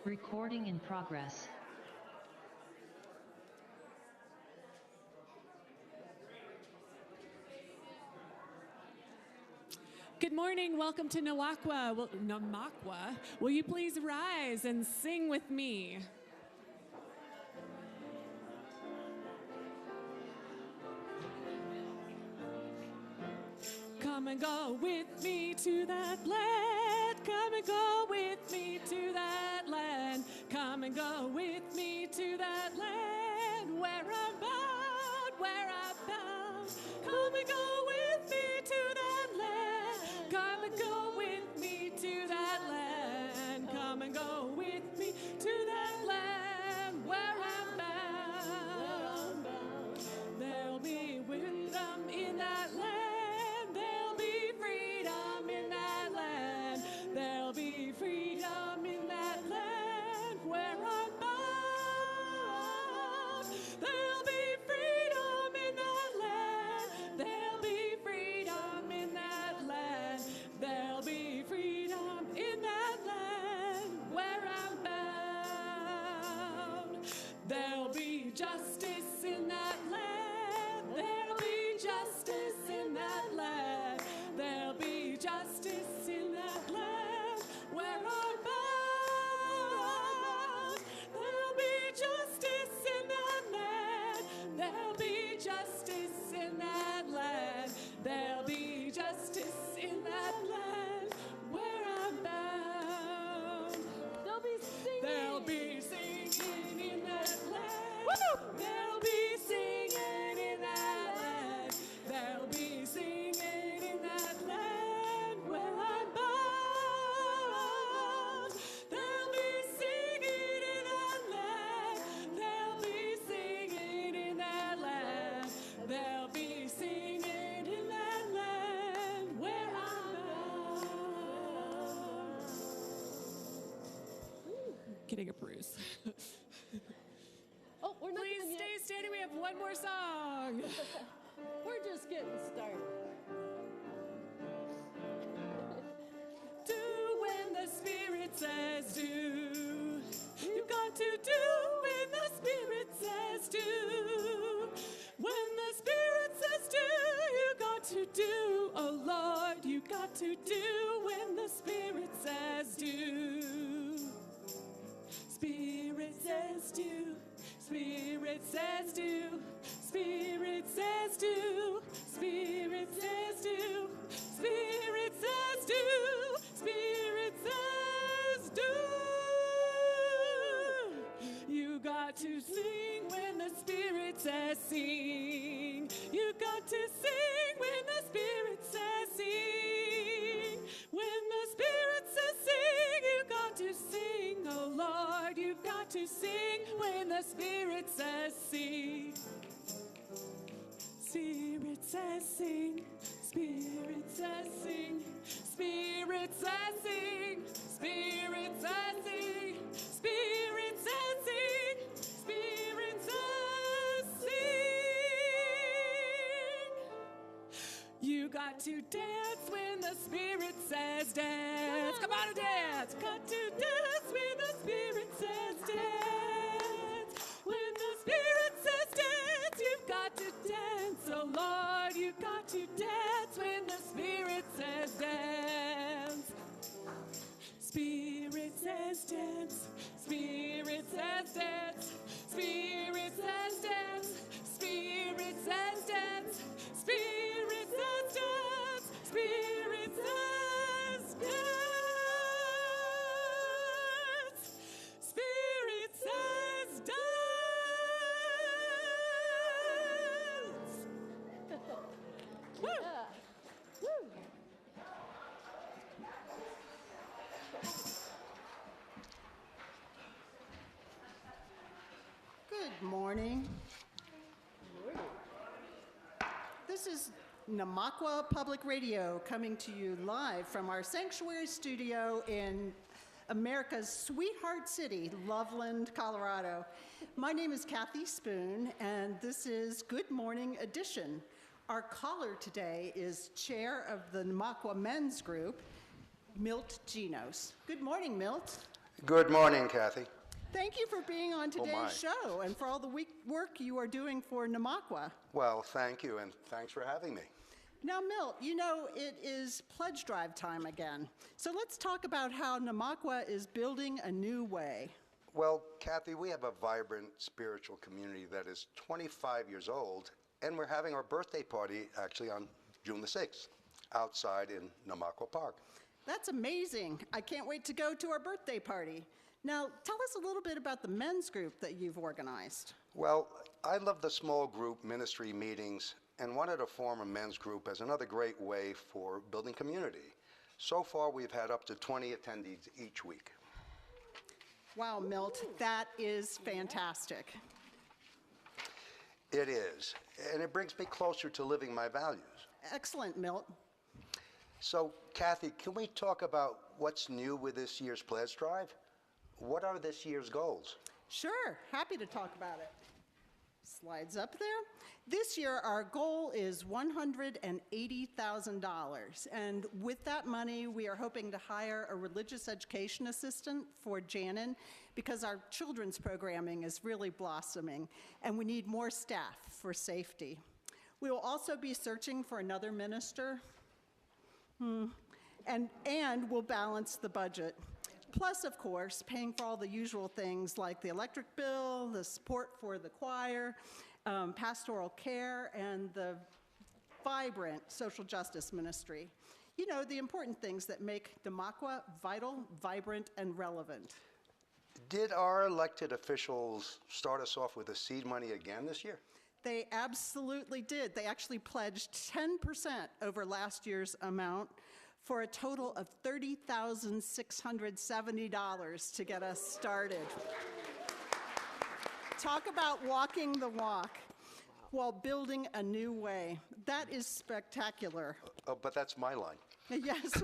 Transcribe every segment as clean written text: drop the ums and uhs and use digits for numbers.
Recording in progress. Good morning. Welcome to Namaqua. Will you please rise and sing with me? Come and go with me to that land. Come and go with me to that land. Come and go with me to that land where I'm bound, where I'm bound. Come and go with me to that land. Come and go with me to that land. Come and go with me to that land where I'm bound. There'll be wisdom in that land. Freedom in that land where I'm bound. There'll be freedom in that land. There'll be freedom in that land. There'll be freedom in that land where I'm bound. There'll be justice in that land. There'll be justice in that land. There'll be justice in that land. Where I'm bound, there'll be justice in that land. There'll be justice in that land. There'll be justice in that land where I'm bound. There'll be singing in that land. Woo! There'll be singing in that land. There'll be singing in that land where I'm bound. Getting a bruise. Oh, we're not. Please stay standing. We have one more song. We're just getting started. Do when the Spirit says do. You've got to do when the Spirit says do. When the Spirit says do, you got to do. Oh Lord, you got to do when the Spirit says do. Spirit says do, Spirit says do, Spirit says do, Spirit says do, Spirit says do, Spirit says do. You got to sing when the Spirit says sing. You got to sing when the Spirit says sing. When the Spirit says sing, you got to sing, oh Lord, you've got to sing when the Spirit says sing. Spirit says sing, Spirit says sing, Spirit says sing, Spirit says sing, Spirit says sing, Spirit says sing. You got to dance when the Spirit says dance. Come on and dance. Got to dance when the Spirit says dance. When the Spirit says dance, you've got to dance. Oh Lord, you've got to dance when the Spirit says dance. Spirit says dance. Spirit says dance. Spirit says dance. Spirit says dance. Spirit says dance. Spirit says dance. Spirit says dance. Woo. Yeah. Woo. Good morning. This is Namaqua Public Radio coming to you live from our sanctuary studio in America's sweetheart city, Loveland, Colorado. My name is Kathy Spoon, and this is Good Morning Edition. Our caller today is chair of the Namaqua Men's Group, Milt Ginos. Good morning, Milt. Good morning, Kathy. Thank you for being on my. today's show and for all the work you are doing for Namaqua. Well, thank you, and thanks for having me. Now, Milt, you know it is pledge drive time again. So let's talk about how Namaqua is building a new way. Well, Kathy, we have a vibrant spiritual community that is 25 years old, and we're having our birthday party actually on June the 6th outside in Namaqua Park. That's amazing. I can't wait to go to our birthday party. Now, tell us a little bit about the men's group that you've organized. Well, I love the small group ministry meetings and wanted to form a men's group as another great way for building community. So far, we've had up to 20 attendees each week. Wow, Milt, that is fantastic. It is, and it brings me closer to living my values. Excellent, Milt. So, Kathy, can we talk about what's new with this year's pledge drive? What are this year's goals? Sure, happy to talk about it. Slides up there. This year, our goal is $180,000. And with that money, we are hoping to hire a religious education assistant for Janin because our children's programming is really blossoming, and we need more staff for safety. We will also be searching for another minister, and we'll balance the budget. Plus, of course, paying for all the usual things like the electric bill, the support for the choir, pastoral care, and the vibrant social justice ministry. You know, the important things that make Namaqua vital, vibrant, and relevant. Did our elected officials start us off with the seed money again this year? They absolutely did. They actually pledged 10% over last year's amount, for a total of $30,670 to get us started. Talk about walking the walk while building a new way. That is spectacular. Oh, but that's my line. Yes.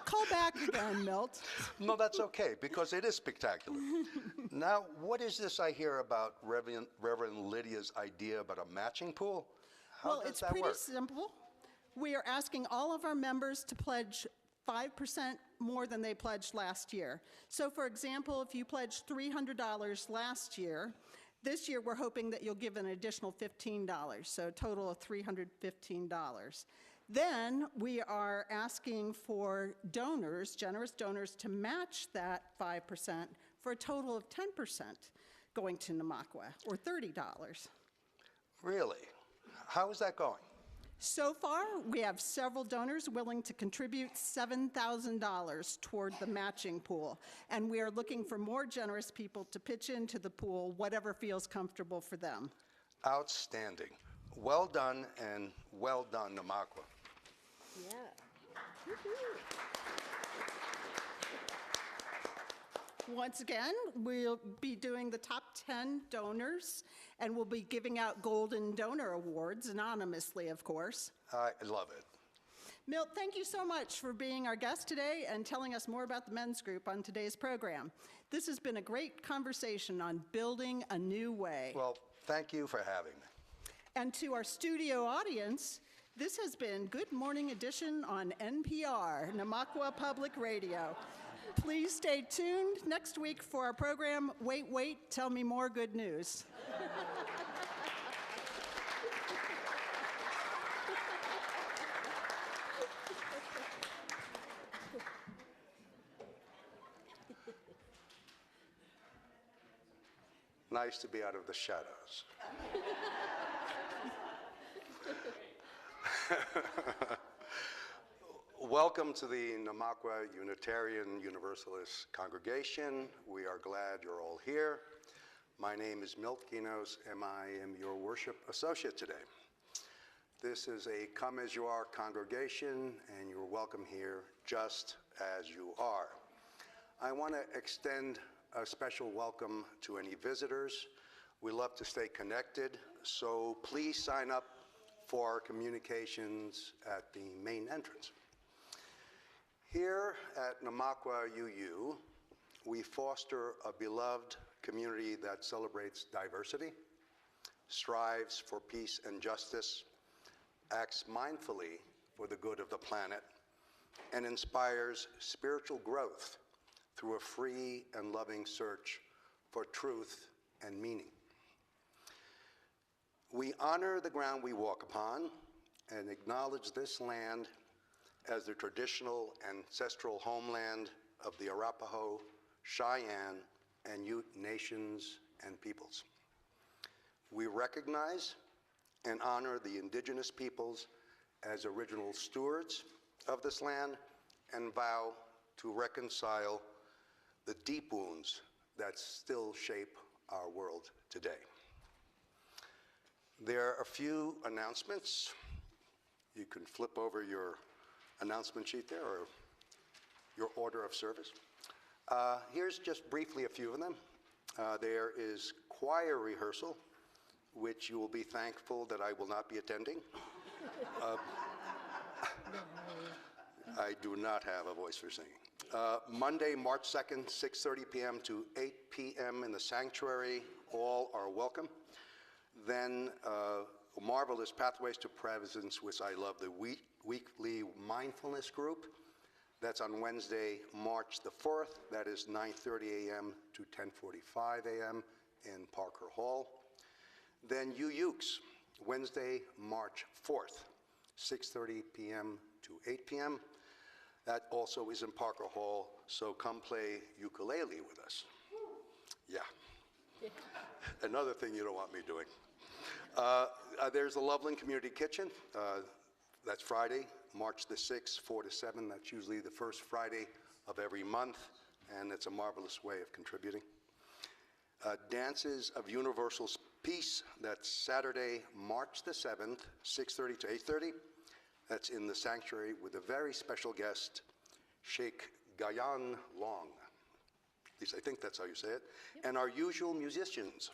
Call back again, Milt. No, that's okay, because it is spectacular. Now, what is this I hear about Reverend Lydia's idea about a matching pool? How Well, does it's that pretty work? simple. We are asking all of our members to pledge 5% more than they pledged last year. So, for example, if you pledged $300 last year, this year we're hoping that you'll give an additional $15, so a total of $315. Then we are asking for donors, generous donors, to match that 5% for a total of 10% going to Namaqua, or $30. Really? How is that going? So far, we have several donors willing to contribute $7,000 toward the matching pool, and we are looking for more generous people to pitch into the pool, whatever feels comfortable for them. Outstanding. Well done, and well done, Namaqua. Yeah. Once again, we'll be doing the top 10 donors, and we'll be giving out Golden Donor Awards, anonymously, of course. I love it. Milt, thank you so much for being our guest today and telling us more about the men's group on today's program. This has been a great conversation on building a new way. Well, thank you for having me. And to our studio audience, this has been Good Morning Edition on NPR, Namaqua Public Radio. Please stay tuned next week for our program, Wait, Wait, Tell Me More Good News. Nice to be out of the shadows. Welcome to the Namaqua Unitarian Universalist Congregation. We are glad you're all here. My name is Milt Ginos, and I am your worship associate today. This is a come-as-you-are congregation, and you're welcome here just as you are. I want to extend a special welcome to any visitors. We love to stay connected, so please sign up for our communications at the main entrance. Here at Namaqua UU, we foster a beloved community that celebrates diversity, strives for peace and justice, acts mindfully for the good of the planet, and inspires spiritual growth through a free and loving search for truth and meaning. We honor the ground we walk upon and acknowledge this land as the traditional ancestral homeland of the Arapaho, Cheyenne, and Ute nations and peoples. We recognize and honor the indigenous peoples as original stewards of this land and vow to reconcile the deep wounds that still shape our world today. There are a few announcements. You can flip over your announcement sheet there, or your order of service. Here's just briefly a few of them. There is choir rehearsal, which you will be thankful that I will not be attending. I do not have a voice for singing. Monday, March 2nd, 6:30 p.m. to 8 p.m. in the sanctuary. All are welcome. Then Marvelous Pathways to Presence, which I love, the weekly mindfulness group. That's on Wednesday, March the 4th. That is 9:30 a.m. to 10:45 a.m. in Parker Hall. Then UUks, Wednesday, March 4th, 6:30 p.m. to 8 p.m. That also is in Parker Hall, so come play ukulele with us. Yeah. Another thing you don't want me doing. There's the Loveland Community Kitchen. That's Friday, March the 6th, 4 to 7. That's usually the first Friday of every month, and it's a marvelous way of contributing. Dances of Universal Peace. That's Saturday, March the 7th, 6:30 to 8:30. That's in the sanctuary with a very special guest, Sheikh Gayan Long. At least I think that's how you say it. Yep. And our usual musicians.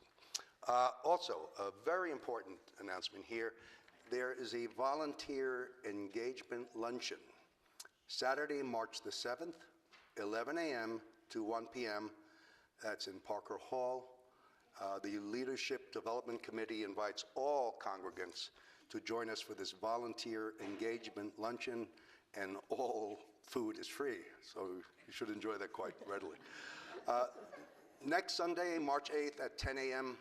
Also, a very important announcement here. There is a volunteer engagement luncheon, Saturday, March the 7th, 11 a.m. to 1 p.m. That's in Parker Hall. The Leadership Development Committee invites all congregants to join us for this volunteer engagement luncheon, and all food is free, so you should enjoy that quite readily. Next Sunday, March 8th at 10 a.m.,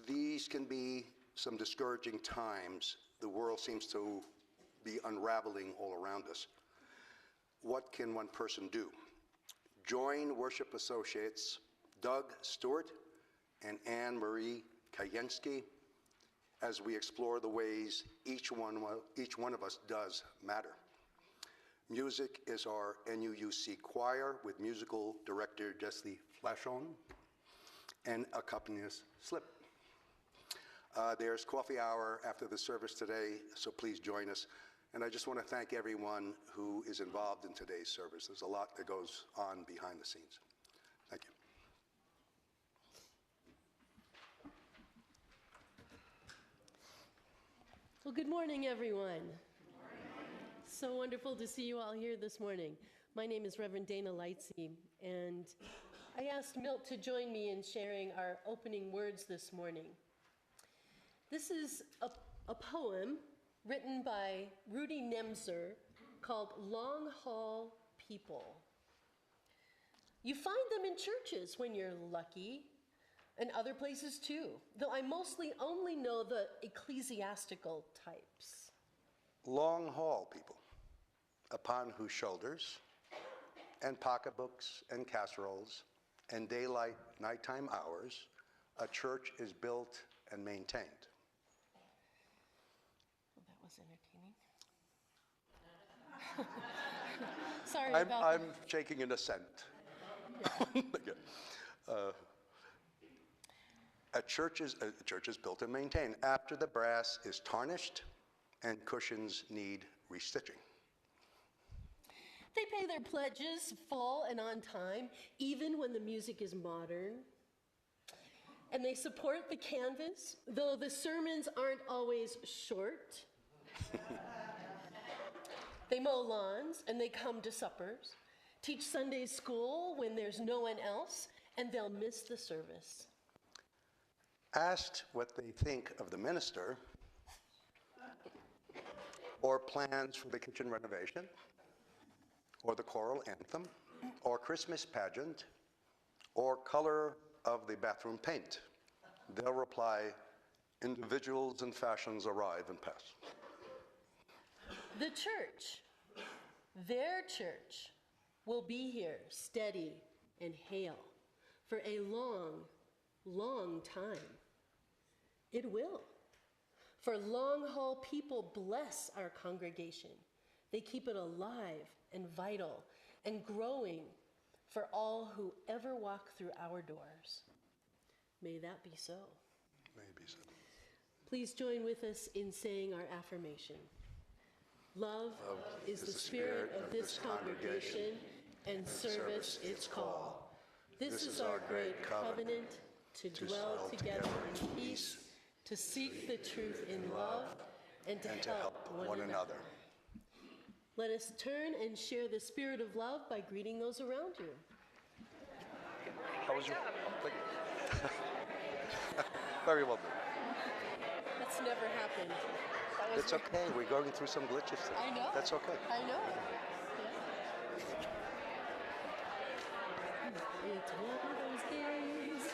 these can be some discouraging times. The world seems to be unraveling all around us. What can one person do? Join worship associates Doug Stewart and Anne Marie Kayensky as we explore the ways each one of us does matter. Music is our NUUC choir with musical director Jessie Flasschoen and accompanist Slip. There's coffee hour after the service today, so please join us. And I just want to thank everyone who is involved in today's service. There's a lot that goes on behind the scenes. Thank you. Well, good morning, everyone. So wonderful to see you all here this morning. My name is Reverend Dana Lightsey, and I asked Milt to join me in sharing our opening words this morning. This is a poem written by Rudy Nemser called Long Haul People. You find them in churches when you're lucky, and other places too, though I mostly only know the ecclesiastical types. Long haul people, upon whose shoulders and pocketbooks and casseroles and daylight nighttime hours a church is built and maintained. Well, that was entertaining. Sorry about that. I'm shaking in assent. A church is built and maintained after the brass is tarnished and cushions need restitching. They pay their pledges full and on time, even when the music is modern. And they support the canvas, though the sermons aren't always short. They mow lawns and they come to suppers, teach Sunday school when there's no one else, and they'll miss the service. Asked what they think of the minister or plans for the kitchen renovation or the choral anthem or Christmas pageant, or color of the bathroom paint. They'll reply, individuals and fashions arrive and pass. The church, their church, will be here steady and hale for a long, long time. It will. For long-haul people bless our congregation. They keep it alive and vital and growing for all who ever walk through our doors. May that be so. Maybe so. Please join with us in saying our affirmation. Love is the spirit of this congregation, and service its call. This is our great covenant, to dwell together in peace, to seek the truth in love, and to help one another. Let us turn and share the spirit of love by greeting those around you. How was your? Thank you. Very well done. That's never happened. That was It's okay. We're going through some glitches today. I know. That's okay. I know. Yeah. It's one of those days.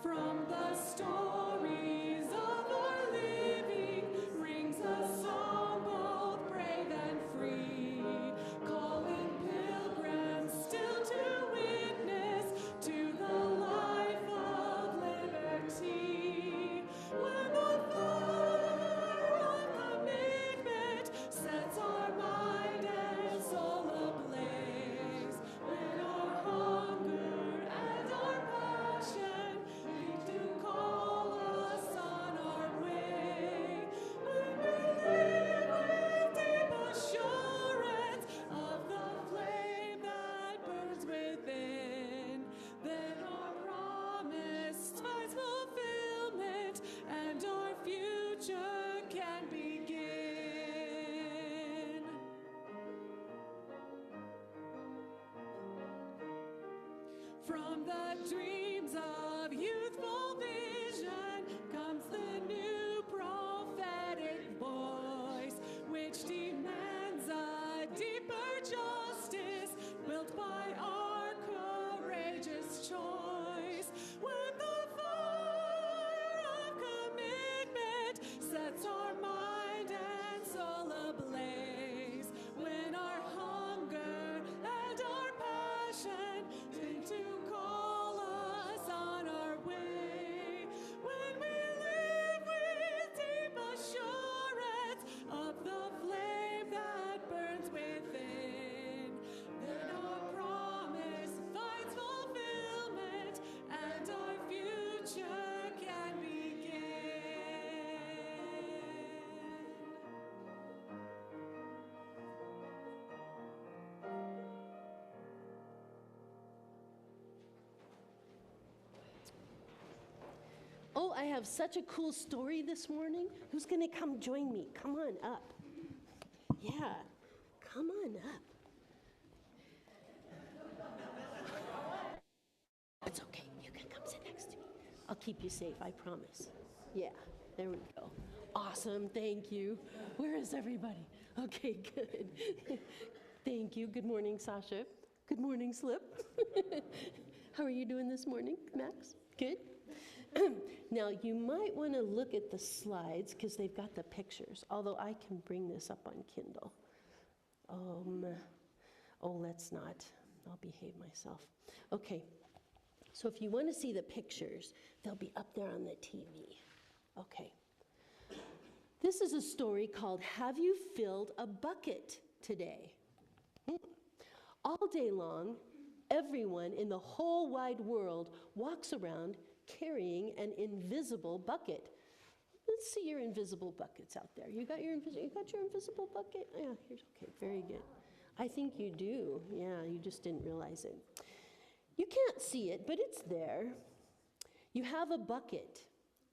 From the stories of our living rings a song both brave and free, calling pilgrims still to witness to the life of liberty. When the fire of commitment sets our mind and soul ablaze, when our hunger and our passion to call us on our way, when we live with deep assurance of the flame that burns within, then our promise finds fulfillment and our future can begin. From the dreams of youthful vision comes the new prophetic voice, which demands a deeper justice built by our courageous choice. When the fire of commitment sets our mind and soul ablaze, when our hunger and our passion seem to call us on our way, when we live with deep assurance of the flame that burns within, then our promise finds fulfillment and our future can begin. Oh, I have such a cool story this morning. Who's going to come join me? Come on up. Yeah, come on up. It's okay. You can come sit next to me. I'll keep you safe, I promise. Yeah, there we go. Awesome, thank you. Where is everybody? Okay, good. Thank you. Good morning, Sasha. Good morning, Slip. How are you doing this morning, Max? Good? Now, you might want to look at the slides because they've got the pictures, although I can bring this up on Kindle. Let's not. I'll behave myself. Okay, so if you want to see the pictures, they'll be up there on the TV. Okay. This is a story called Have You Filled a Bucket Today? All day long, everyone in the whole wide world walks around carrying an invisible bucket. Let's see your invisible buckets out there. You got your invisible bucket? Yeah, here's okay, very good. I think you do. Yeah, you just didn't realize it. You can't see it, but it's there. You have a bucket.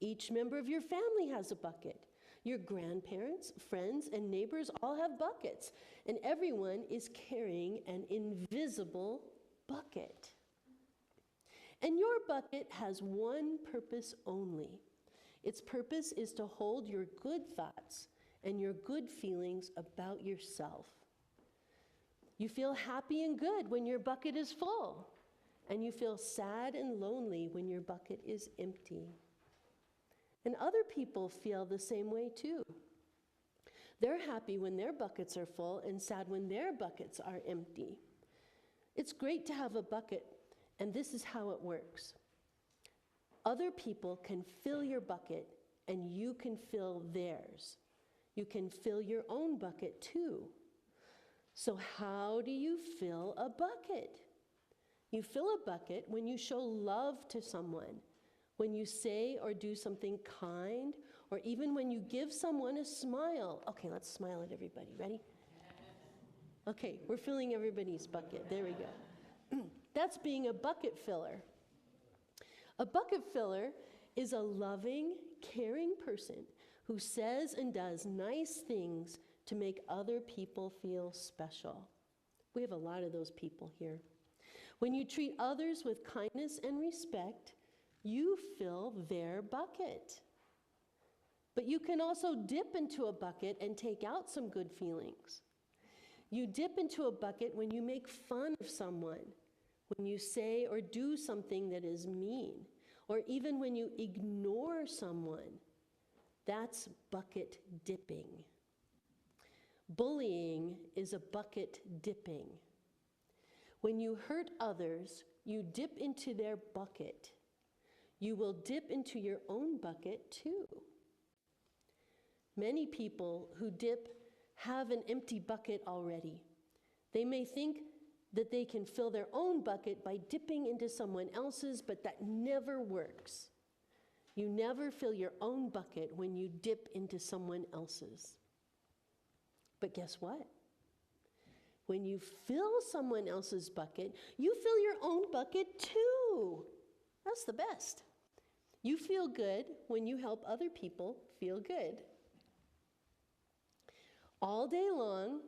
Each member of your family has a bucket. Your grandparents, friends, and neighbors all have buckets, and everyone is carrying an invisible bucket. And your bucket has one purpose only. Its purpose is to hold your good thoughts and your good feelings about yourself. You feel happy and good when your bucket is full, and you feel sad and lonely when your bucket is empty. And other people feel the same way too. They're happy when their buckets are full and sad when their buckets are empty. It's great to have a bucket, and this is how it works. Other people can fill your bucket, and you can fill theirs. You can fill your own bucket too. So how do you fill a bucket? You fill a bucket when you show love to someone, when you say or do something kind, or even when you give someone a smile. Okay, let's smile at everybody. Ready? Okay, we're filling everybody's bucket. There we go. That's being a bucket filler. A bucket filler is a loving, caring person who says and does nice things to make other people feel special. We have a lot of those people here. When you treat others with kindness and respect, you fill their bucket. But you can also dip into a bucket and take out some good feelings. You dip into a bucket when you make fun of someone, when you say or do something that is mean, or even when you ignore someone. That's bucket dipping. Bullying is a bucket dipping. When you hurt others, you dip into their bucket. You will dip into your own bucket too. Many people who dip have an empty bucket already. They may think that they can fill their own bucket by dipping into someone else's, but that never works. You never fill your own bucket when you dip into someone else's. But guess what? When you fill someone else's bucket, you fill your own bucket too. That's the best. You feel good when you help other people feel good. All day long,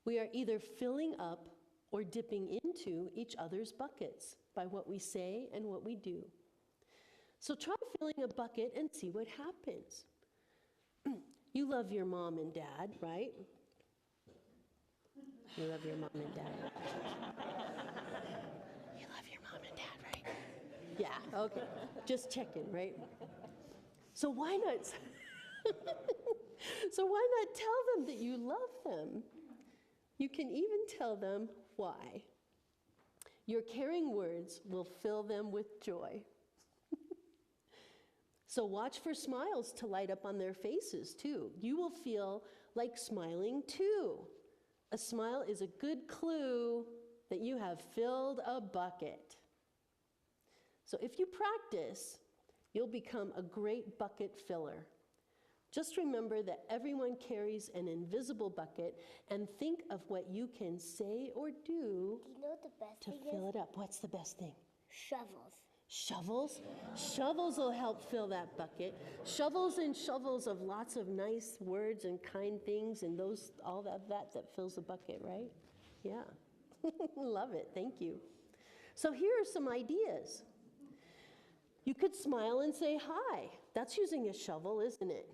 we are either filling up or dipping into each other's buckets by what we say and what we do. So try filling a bucket and see what happens. You love your mom and dad, right? You love your mom and dad. You love your mom and dad, right? Yeah, okay. Just checking, right? So why not tell them that you love them? You can even tell them why. Your caring words will fill them with joy. So watch for smiles to light up on their faces too. You will feel like smiling too. A smile is a good clue that you have filled a bucket. So if you practice, you'll become a great bucket filler. Just remember that everyone carries an invisible bucket, and think of what you can say or do Do you know what the best to thing fill is? it up. What's the best thing? Shovels. Shovels? Shovels will help fill that bucket. Shovels and shovels of lots of nice words and kind things and all that fills the bucket, right? Yeah. Love it. Thank you. So here are some ideas. You could smile and say hi. That's using a shovel, isn't it?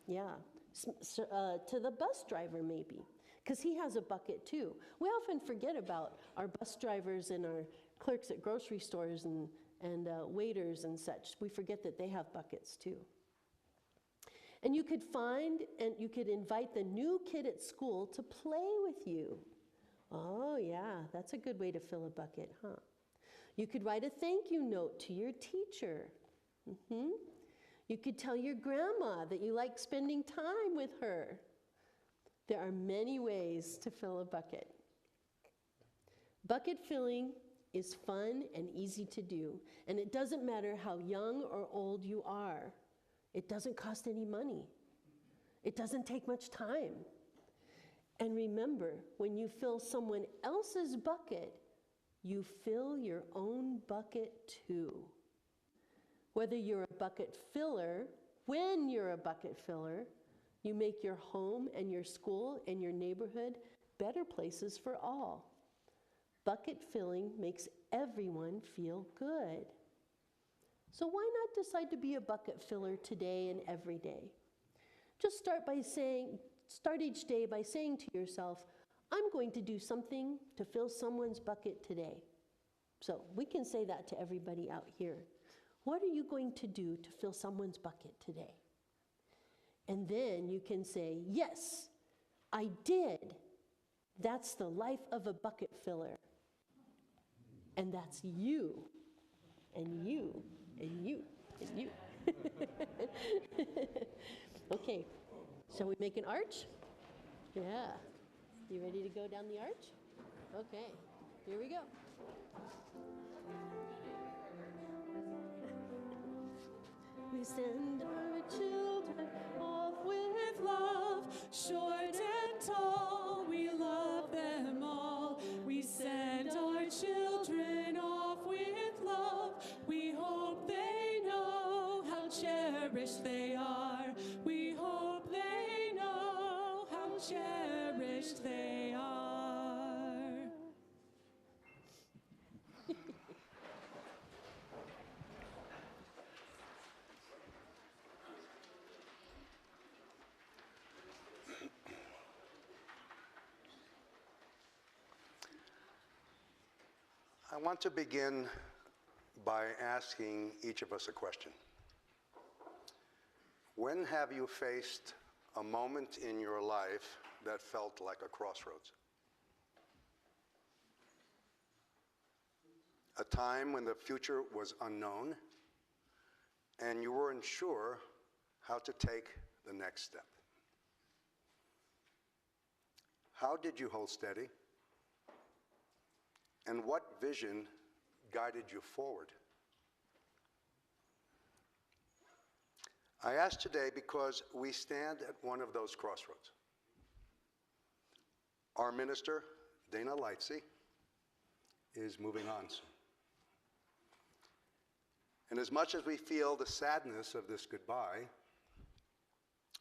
Yeah. To the bus driver maybe, because he has a bucket too. We often forget about our bus drivers and our clerks at grocery stores and and waiters and such. We forget that they have buckets too. And you could find and you could invite the new kid at school to play with you. Oh yeah, that's a good way to fill a bucket, huh? You could write a thank you note to your teacher. You could tell your grandma that you like spending time with her. There are many ways to fill a bucket. Bucket filling is fun and easy to do, and it doesn't matter how young or old you are. It doesn't cost any money. It doesn't take much time. And remember, when you fill someone else's bucket, you fill your own bucket too. Whether you're a bucket filler, when you're a bucket filler, you make your home and your school and your neighborhood better places for all. Bucket filling makes everyone feel good. So why not decide to be a bucket filler today and every day? Just start each day by saying to yourself, I'm going to do something to fill someone's bucket today. So we can say that to everybody out here. What are you going to do to fill someone's bucket today? And then you can say, yes, I did. That's the life of a bucket filler. And that's you, and you, and you, and you. Okay, shall we make an arch? Yeah. You ready to go down the arch? Okay, here we go. We send our children off with love, short and tall, we love them all. We send our children off with love, we hope they know how cherished they are. We hope they know how cherished they are. I want to begin by asking each of us a question. When have you faced a moment in your life that felt like a crossroads? A time when the future was unknown and you weren't sure how to take the next step. How did you hold steady? And what vision guided you forward? I ask today because we stand at one of those crossroads. Our minister, Dana Lightsey, is moving on soon. And as much as we feel the sadness of this goodbye,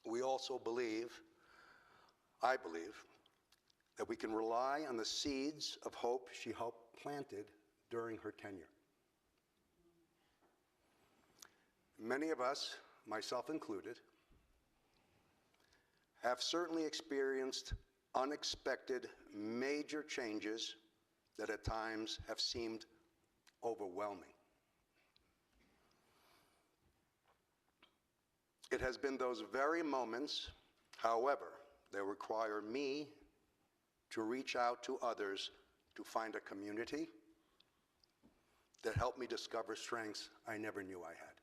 we also believe, I believe, that we can rely on the seeds of hope she helped planted during her tenure. Many of us, myself included, have certainly experienced unexpected major changes that at times have seemed overwhelming. It has been those very moments, however, that require me to reach out to others to find a community that helped me discover strengths I never knew I had.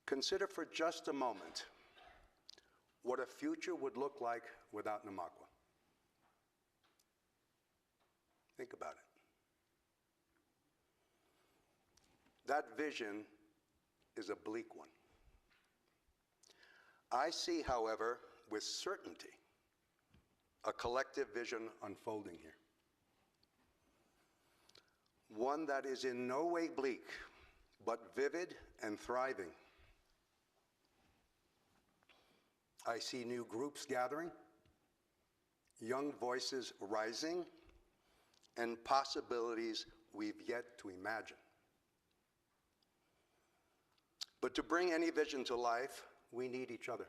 Consider for just a moment what a future would look like without Namaqua. Think about it. That vision is a bleak one. I see, however, with certainty, a collective vision unfolding here. One that is in no way bleak, but vivid and thriving. I see new groups gathering, young voices rising, and possibilities we've yet to imagine. But to bring any vision to life, we need each other.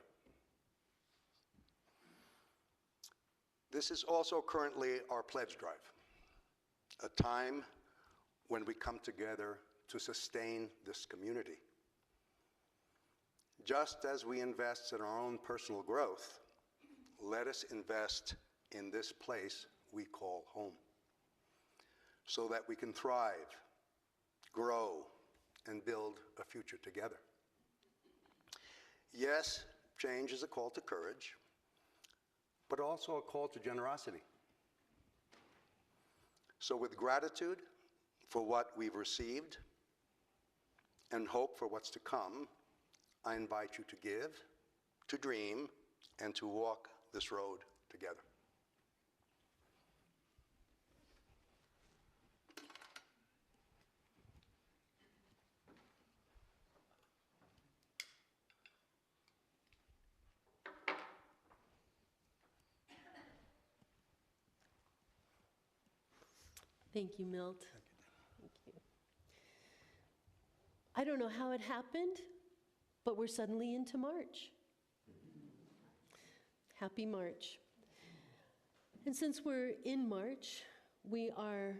This is also currently our pledge drive, a time when we come together to sustain this community. Just as we invest in our own personal growth, let us invest in this place we call home, so that we can thrive, grow, and build a future together. Yes, change is a call to courage, but also a call to generosity. So with gratitude for what we've received and hope for what's to come, I invite you to give, to dream, and to walk this road together. Thank you, Milt. Thank you. I don't know how it happened, but we're suddenly into March. Happy March. And since we're in March, we are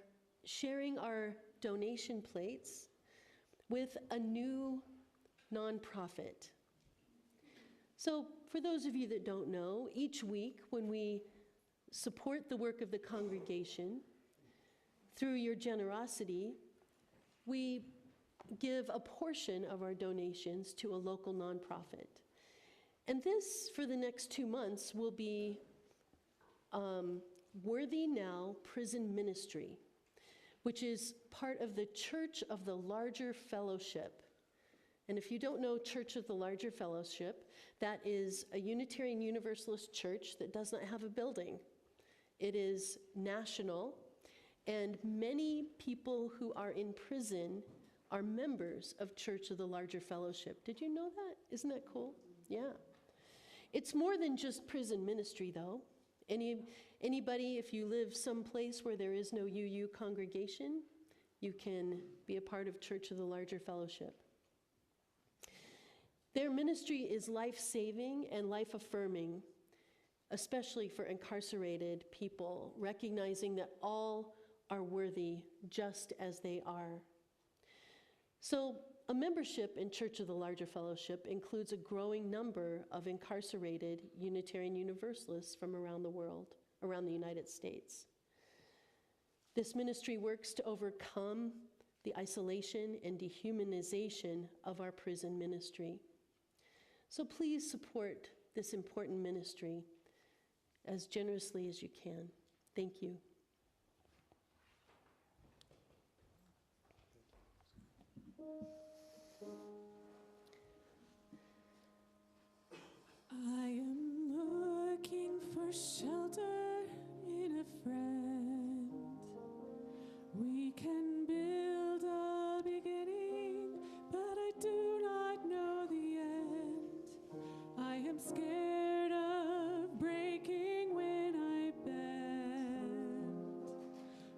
sharing our donation plates with a new nonprofit. So for those of you that don't know, each week when we support the work of the congregation, through your generosity, we give a portion of our donations to a local nonprofit. And this, for the next 2 months, will be Worthy Now Prison Ministry, which is part of the Church of the Larger Fellowship. And if you don't know Church of the Larger Fellowship, that is a Unitarian Universalist church that does not have a building. It is national, and many people who are in prison are members of Church of the Larger Fellowship. Did you know that? Isn't that cool? Yeah. It's more than just prison ministry, though. Anybody, if you live someplace where there is no UU congregation, you can be a part of Church of the Larger Fellowship. Their ministry is life-saving and life-affirming, especially for incarcerated people, recognizing that all are worthy just as they are. So a membership in Church of the Larger Fellowship includes a growing number of incarcerated Unitarian Universalists from around the world, around the United States. This ministry works to overcome the isolation and dehumanization of our prison ministry. So please support this important ministry as generously as you can. Thank you. I am looking for shelter in a friend. We can build a beginning, but I do not know the end. I am scared of breaking when I bend.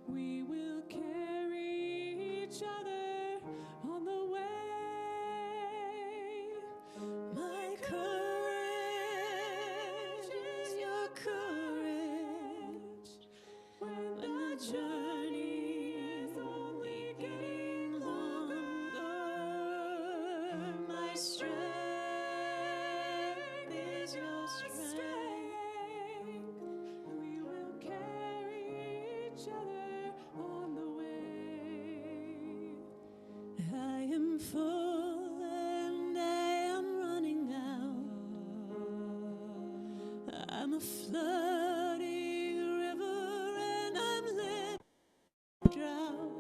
We will carry each other on the way. My courage is your courage when the journey is only getting longer. My strength is your strength. We will carry each other on the way. I am full and I am running out. I'm a flooding river and I'm living drought.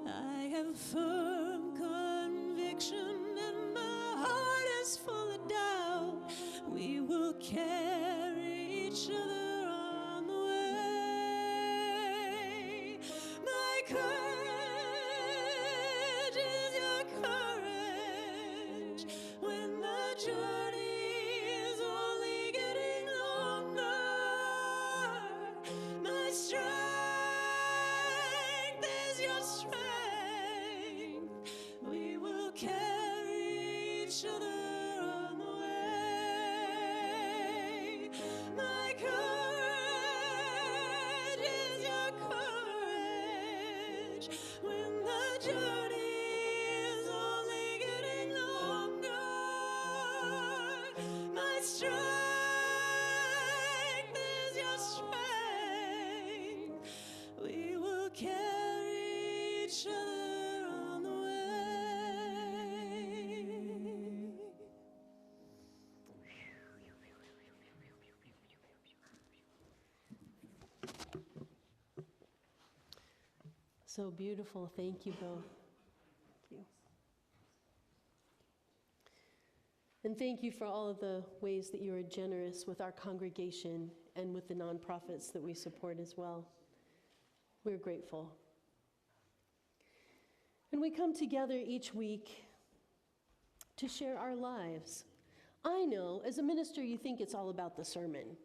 I have firm conviction and my heart is full of doubt. We will carry each other on the way. My courage is your courage when the journey is only getting longer. strength is your strength. We will carry each other on the way. So beautiful. Thank you both. Thank you. And thank you for all of the ways that you are generous with our congregation and with the nonprofits that we support as well. We're grateful. And we come together each week to share our lives. I know, as a minister, you think it's all about the sermon.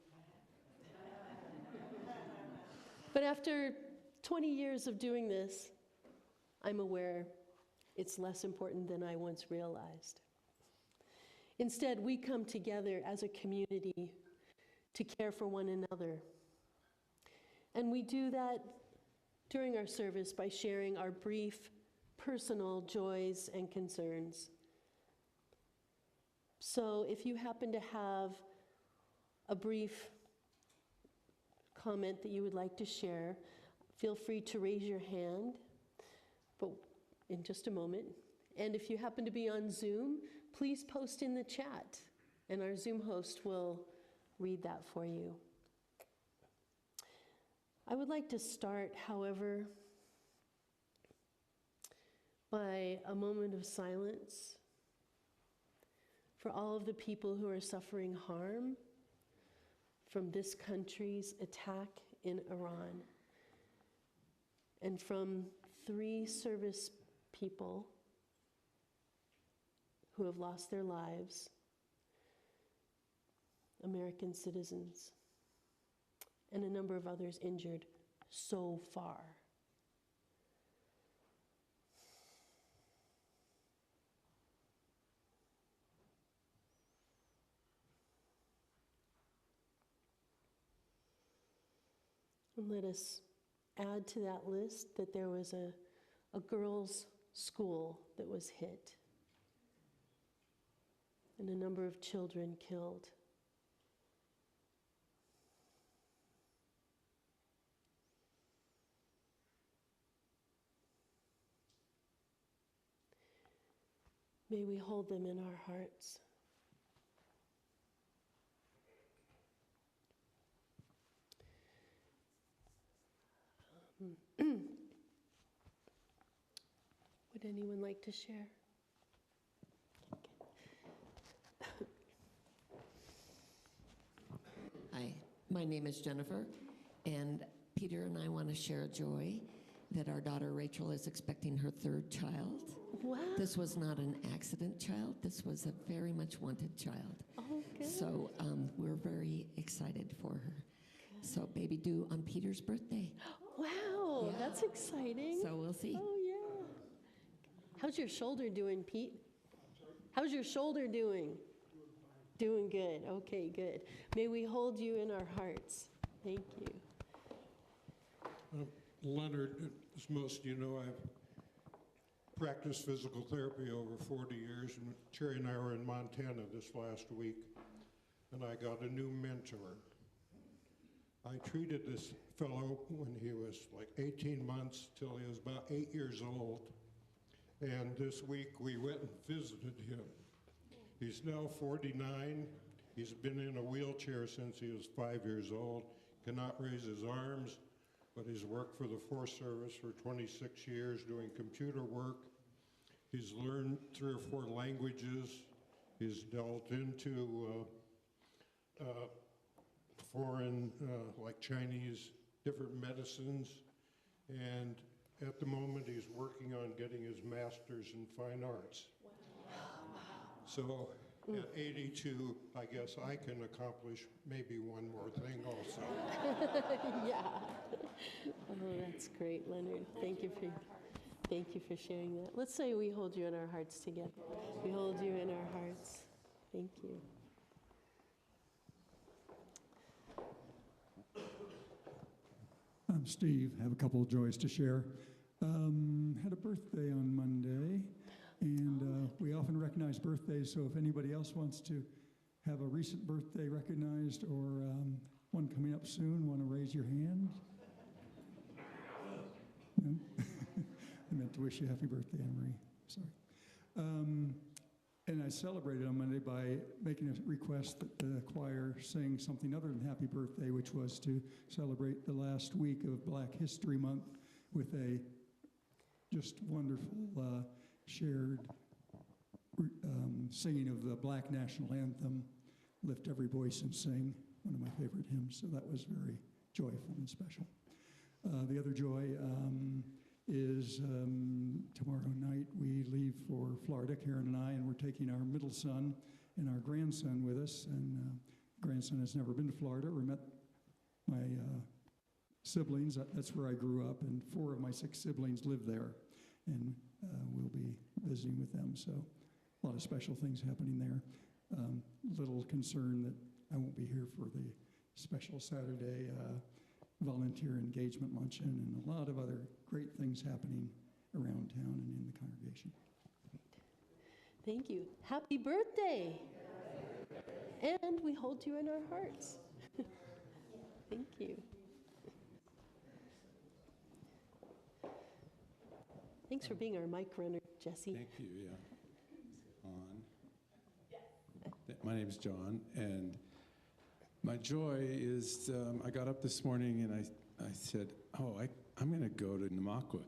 But after 20 years of doing this, I'm aware it's less important than I once realized. Instead, we come together as a community to care for one another. And we do that during our service by sharing our brief personal joys and concerns. So if you happen to have a brief comment that you would like to share, feel free to raise your hand, but in just a moment. And if you happen to be on Zoom, please post in the chat, and our Zoom host will read that for you. I would like to start, however, by a moment of silence for all of the people who are suffering harm from this country's attack in Iran, and from 3 service people who have lost their lives, American citizens, and a number of others injured so far. And let us add to that list that there was a girls' school that was hit, and a number of children killed. May we hold them in our hearts. Would anyone like to share? Hi, my name is Jennifer, and Peter and I want to share a joy that our daughter Rachel is expecting her 3rd child. Wow. This was not an accident child. This was a very much wanted child. Oh, good. So we're very excited for her. Good. So baby due on Peter's birthday. Wow, Yeah. That's exciting. So we'll see. Oh, yeah. How's your shoulder doing, Pete? How's your shoulder doing? Doing good. Okay, good. May we hold you in our hearts. Thank you. Leonard, as most of you know, I've practiced physical therapy over 40 years, and Cherry and I were in Montana this last week, and I got a new mentor. I treated this fellow when he was like 18 months till he was about 8 years old, and this week we went and visited him. He's now 49. He's been in a wheelchair since he was 5 years old, cannot raise his arms, but he's worked for the Forest Service for 26 years doing computer work. He's learned 3 or 4 languages. He's delved into foreign, like Chinese, different medicines. And at the moment, he's working on getting his master's in fine arts. So at 82, I guess I can accomplish maybe one more thing also. Yeah. Oh, that's great, Leonard. Thank you for sharing that. Let's say we hold you in our hearts together. We hold you in our hearts. Thank you. I'm Steve. I have a couple of joys to share. Had a birthday on Monday, and we often recognize birthdays, so if anybody else wants to have a recent birthday recognized or one coming up soon, want to raise your hand? No? I meant to wish you happy birthday, Anne-Marie. Sorry. And I celebrated on Monday by making a request that the choir sing something other than happy birthday, which was to celebrate the last week of Black History Month with a just wonderful shared singing of the Black National Anthem, Lift Every Voice and Sing, one of my favorite hymns. So that was very joyful and special. The other joy is tomorrow night we leave for Florida, Karen and I, and we're taking our middle son and our grandson with us. And grandson has never been to Florida or met my siblings. That's where I grew up, and 4 of my 6 siblings live there, and we'll be visiting with them. So a lot of special things happening there. Little concern that I won't be here for the special Saturday volunteer engagement luncheon and a lot of other great things happening around town and in the congregation. Thank you. Happy birthday! And we hold you in our hearts. Thank you. Thanks for being our mic runner, Jessie. Thank you, yeah. My name's John, and my joy is I got up this morning and I said, I'm going to go to Namaqua.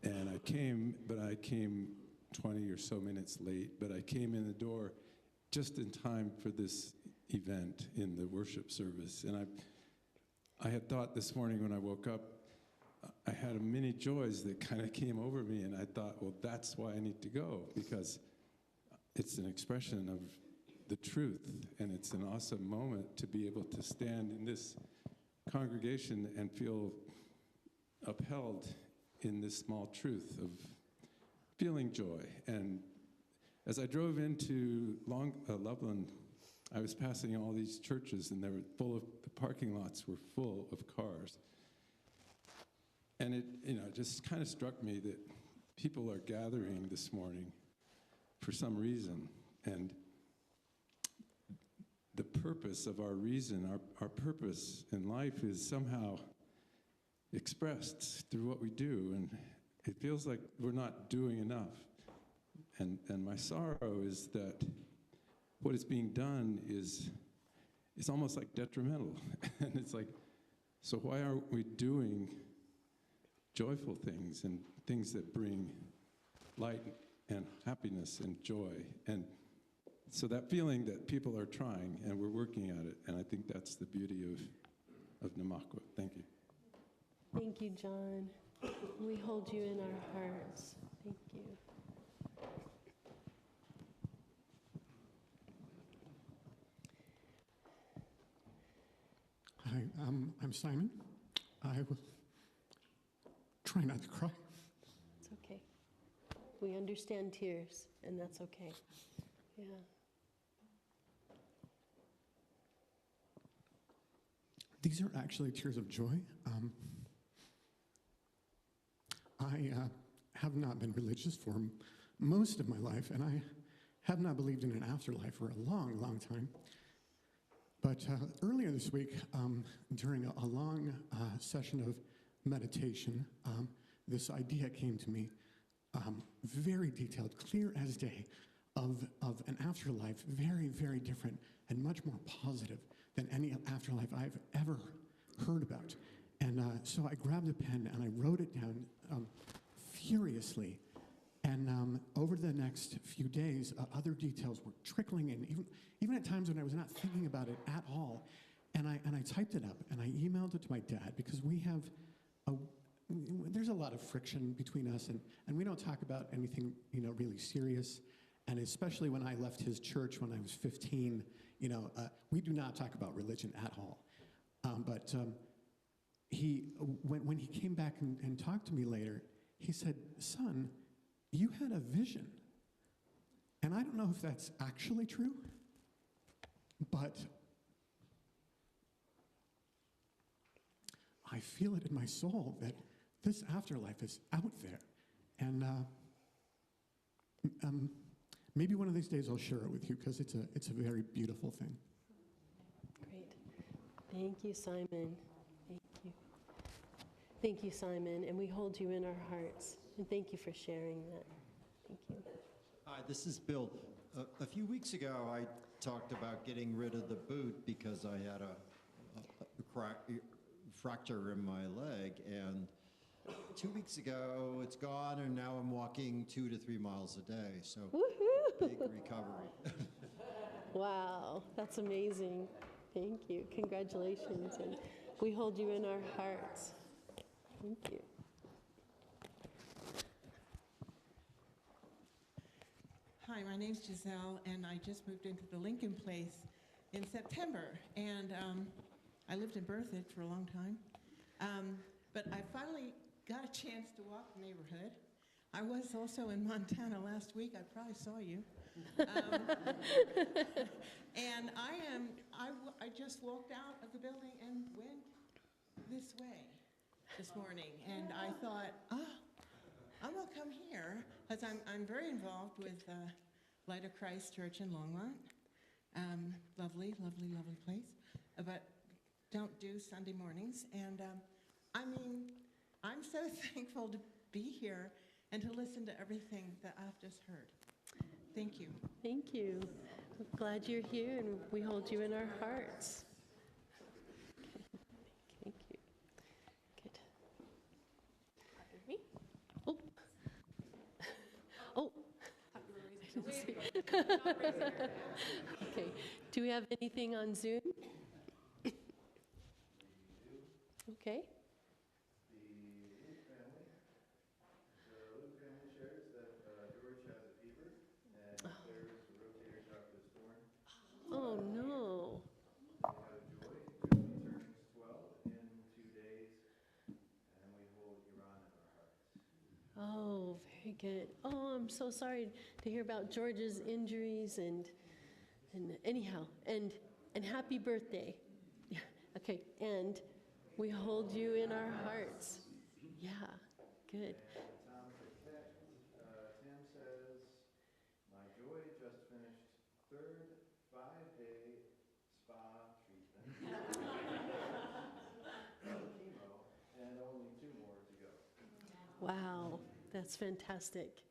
And I came 20 or so minutes late, but I came in the door just in time for this event in the worship service. And I had thought this morning when I woke up, I had many joys that kind of came over me, and I thought, well, that's why I need to go, because it's an expression of the truth, and it's an awesome moment to be able to stand in this congregation and feel upheld in this small truth of feeling joy. And as I drove into Loveland, I was passing all these churches, and the parking lots were full of cars. And it just kind of struck me that people are gathering this morning for some reason, and the purpose of our reason, our purpose in life is somehow expressed through what we do, and it feels like we're not doing enough. And my sorrow is that what is being done is almost like detrimental. And it's like, so why aren't we doing joyful things and things that bring light and happiness and joy? And so that feeling that people are trying and we're working at it, and I think that's the beauty of Namaqua. Thank you. Thank you, John. We hold you in our hearts. Thank you. Hi, I'm Simon. I will try not to cry. It's okay. We understand tears, and that's okay. Yeah. These are actually tears of joy. I have not been religious for most of my life, and I have not believed in an afterlife for a long, long time. But earlier this week, during a long session of meditation, this idea came to me, very detailed, clear as day, of an afterlife very, very different and much more positive than any afterlife I've ever heard about. And so I grabbed a pen and I wrote it down furiously. And over the next few days, other details were trickling in, even at times when I was not thinking about it at all. And I typed it up and I emailed it to my dad, because there's a lot of friction between us, and we don't talk about anything really serious. And especially when I left his church when I was 15, we do not talk about religion at all. But when he came back and talked to me later, he said, "Son, you had a vision." And I don't know if that's actually true, but I feel it in my soul that this afterlife is out there. And maybe one of these days I'll share it with you because it's a very beautiful thing. Great. Thank you, Simon. Thank you. Thank you, Simon, and we hold you in our hearts. And thank you for sharing that. Thank you. Hi, this is Bill. A few weeks ago, I talked about getting rid of the boot because I had a fracture in my leg, and 2 weeks ago it's gone, and now I'm walking 2 to 3 miles a day, so Woohoo! big recovery. Wow, that's amazing. Thank you. Congratulations. And we hold you in our hearts. Thank you. Hi, my name's Giselle, and I just moved into the Lincoln Place in September. And I lived in Berthoud for a long time. But I finally got a chance to walk the neighborhood. I was also in Montana last week. I probably saw you. And I just walked out of the building and went this way this morning. And I thought, I'm going to come here, because I'm very involved with Light of Christ Church in Longmont. Lovely, lovely, lovely place. But don't do Sunday mornings. And I'm so thankful to be here and to listen to everything that I've just heard. Thank you. Thank you. I'm glad you're here, and we hold you in our hearts. Thank you. Good. Me? Oh. Oh. Okay. Do we have anything on Zoom? Okay. Oh, no. Oh, very good. Oh, I'm so sorry to hear about George's injuries and anyhow, and happy birthday. Yeah, okay, and we hold you in our hearts. Yeah, good. Tam says, my joy just finished third 5-day spa treatment of chemo, and only 2 more to go. Wow, that's fantastic.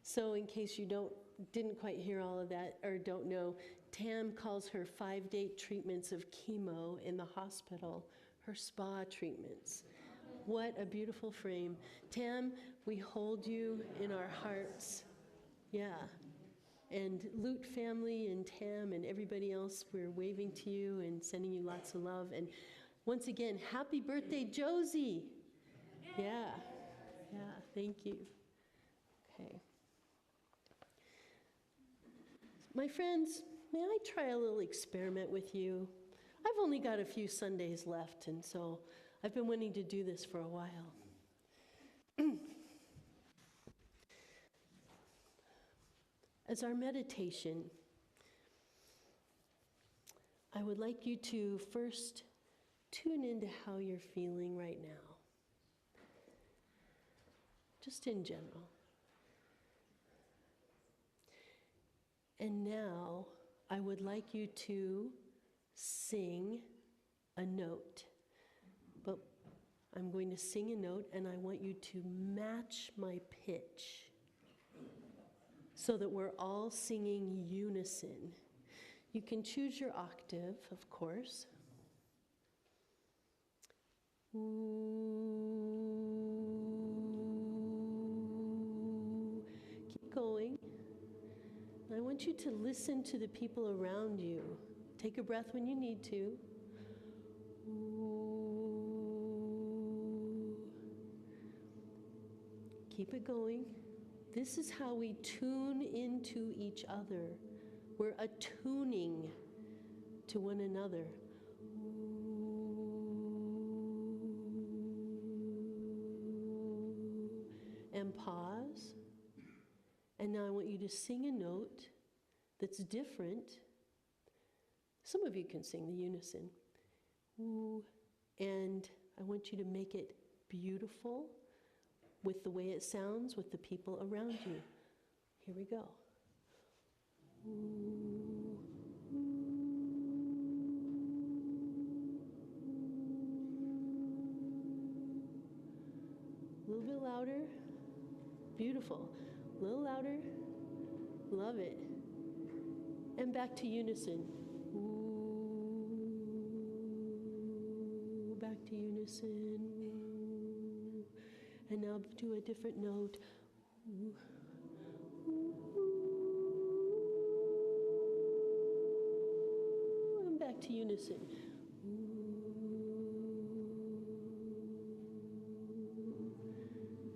So in case you didn't quite hear all of that or don't know, Tam calls her 5-day treatments of chemo in the hospital her spa treatments. What a beautiful frame. Tam, we hold you in our hearts. Yeah. And Loot family and Tam and everybody else, we're waving to you and sending you lots of love. And once again, happy birthday, Josie. Yeah. Yeah, thank you. Okay. My friends, may I try a little experiment with you? I've only got a few Sundays left, and so I've been wanting to do this for a while. As our meditation, I would like you to first tune into how you're feeling right now, just in general. And now, I would like you to sing a note. But I'm going to sing a note, and I want you to match my pitch so that we're all singing unison. You can choose your octave, of course. Ooh. Keep going. I want you to listen to the people around you. Take a breath when you need to. Ooh. Keep it going. This is how we tune into each other. We're attuning to one another. Ooh. And pause. And now I want you to sing a note that's different. Some of you can sing the unison. Ooh. And I want you to make it beautiful with the way it sounds with the people around you. Here we go. A little bit louder. Beautiful. A little louder. Love it. And back to unison. Ooh. Back to unison. Ooh. And now do a different note. Ooh. Ooh. And back to unison.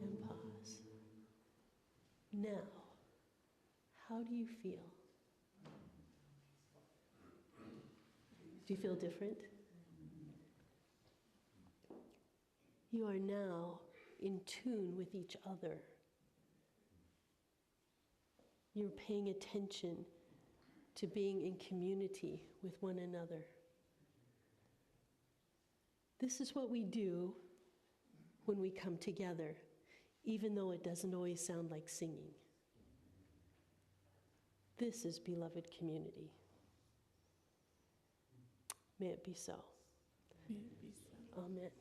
And pause. Now, how do you feel? Do you feel different? You are now in tune with each other. You're paying attention to being in community with one another. This is what we do when we come together, even though it doesn't always sound like singing. This is beloved community. May it be so. May it be so. Amen.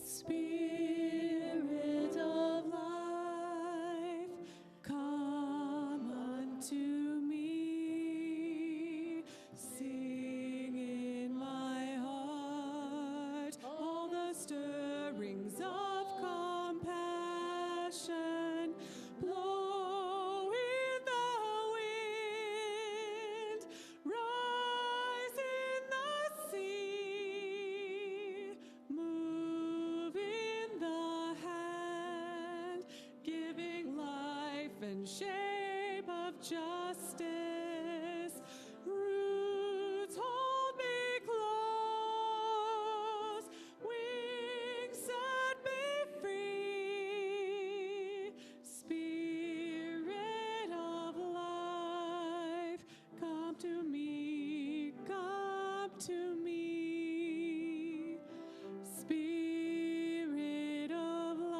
Spirit of life, come unto me. Sing in my heart all the stirrings of compassion. Blow in the wind, rise in the sea, move in the hand, giving life and shape of justice. Roots hold me close, wings set me free. Spirit of life, come to me, come to me. Spirit of life,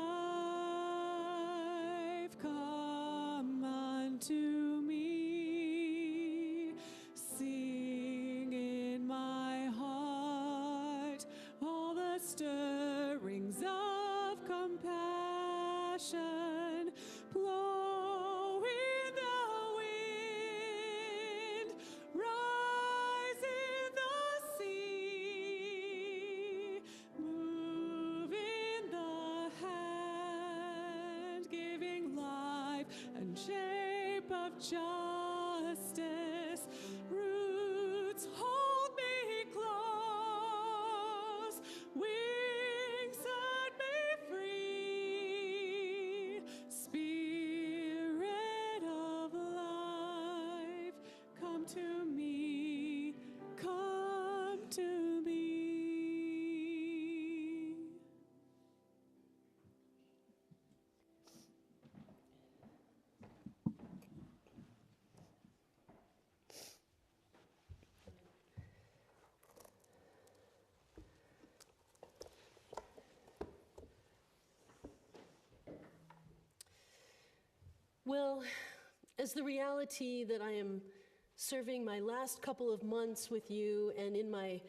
come unto me. Sing in my heart all the stirrings of compassion. Blow in the wind, rise in the sea, move in the hand, giving life and shape of justice. Roots hold me close, wings set me free. Spirit of life, come to me, come to me. Well, as the reality that I am serving my last couple of months with you and in my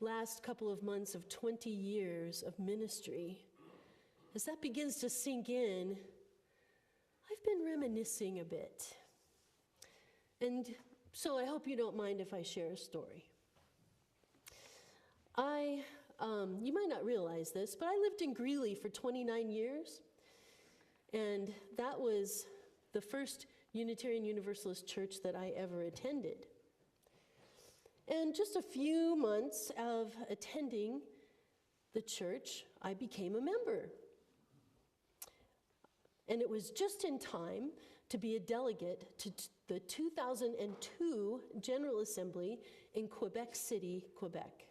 last couple of months of 20 years of ministry, as that begins to sink in, I've been reminiscing a bit. And so I hope you don't mind if I share a story. You might not realize this, but I lived in Greeley for 29 years, and that was the first Unitarian Universalist church that I ever attended. And just a few months of attending the church, I became a member. And it was just in time to be a delegate to the 2002 General Assembly in Quebec City, Quebec,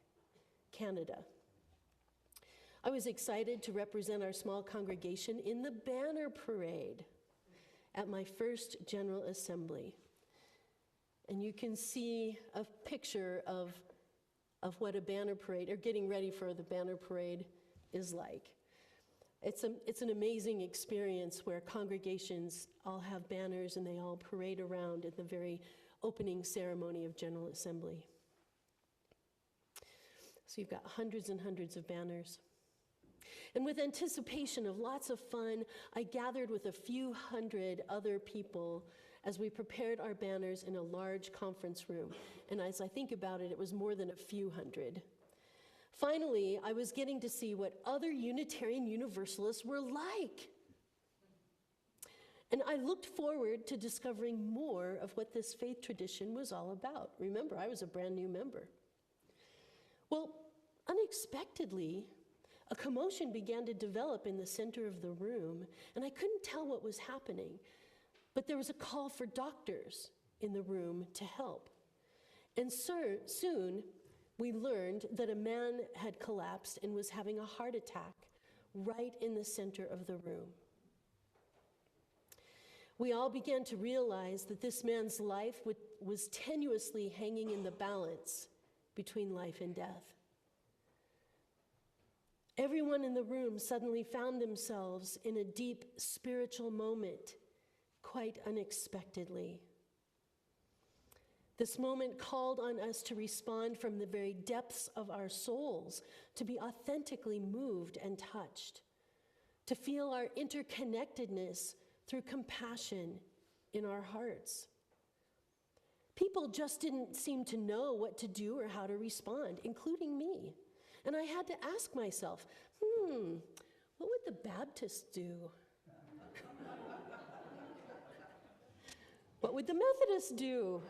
Canada. I was excited to represent our small congregation in the banner parade at my first General Assembly. And you can see a picture of of what a banner parade, or getting ready for the banner parade, is like. It's an amazing experience where congregations all have banners and they all parade around at the very opening ceremony of General Assembly. So you've got hundreds and hundreds of banners. And with anticipation of lots of fun, I gathered with a few hundred other people as we prepared our banners in a large conference room. And as I think about it, it was more than a few hundred. Finally, I was getting to see what other Unitarian Universalists were like. And I looked forward to discovering more of what this faith tradition was all about. Remember, I was a brand new member. Well, unexpectedly, a commotion began to develop in the center of the room, and I couldn't tell what was happening. But there was a call for doctors in the room to help. And soon, we learned that a man had collapsed and was having a heart attack right in the center of the room. We all began to realize that this man's life was tenuously hanging in the balance between life and death. Everyone in the room suddenly found themselves in a deep spiritual moment, quite unexpectedly. This moment called on us to respond from the very depths of our souls, to be authentically moved and touched, to feel our interconnectedness through compassion in our hearts. People just didn't seem to know what to do or how to respond, including me. And I had to ask myself, what would the Baptists do? What would the Methodists do?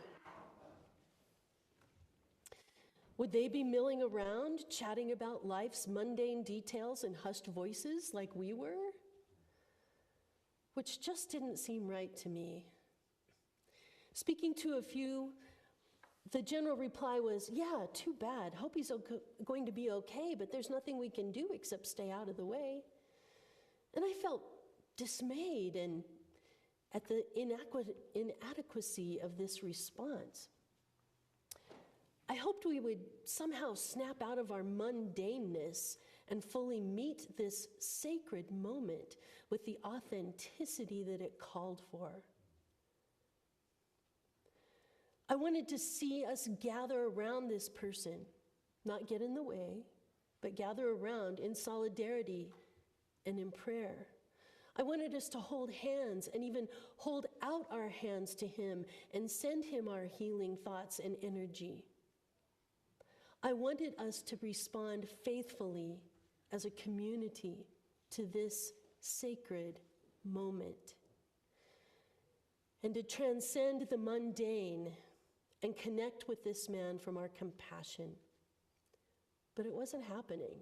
Would they be milling around, chatting about life's mundane details in hushed voices like we were? Which just didn't seem right to me. Speaking to a few, the general reply was, yeah, too bad. Hope he's going to be okay, but there's nothing we can do except stay out of the way. And I felt dismayed and at the inadequacy of this response. I hoped we would somehow snap out of our mundaneness and fully meet this sacred moment with the authenticity that it called for. I wanted to see us gather around this person, not get in the way, but gather around in solidarity and in prayer. I wanted us to hold hands and even hold out our hands to him and send him our healing thoughts and energy. I wanted us to respond faithfully as a community to this sacred moment and to transcend the mundane and connect with this man from our compassion. But it wasn't happening.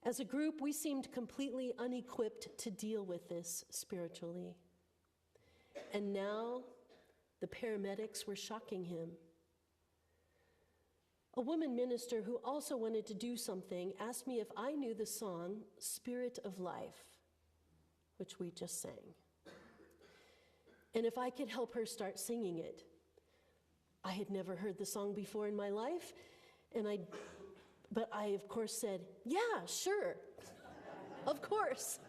As a group, we seemed completely unequipped to deal with this spiritually. And now, the paramedics were shocking him. A woman minister who also wanted to do something asked me if I knew the song Spirit of Life, which we just sang, and if I could help her start singing it. I had never heard the song before in my life, but I, of course, said, yeah, sure, of course.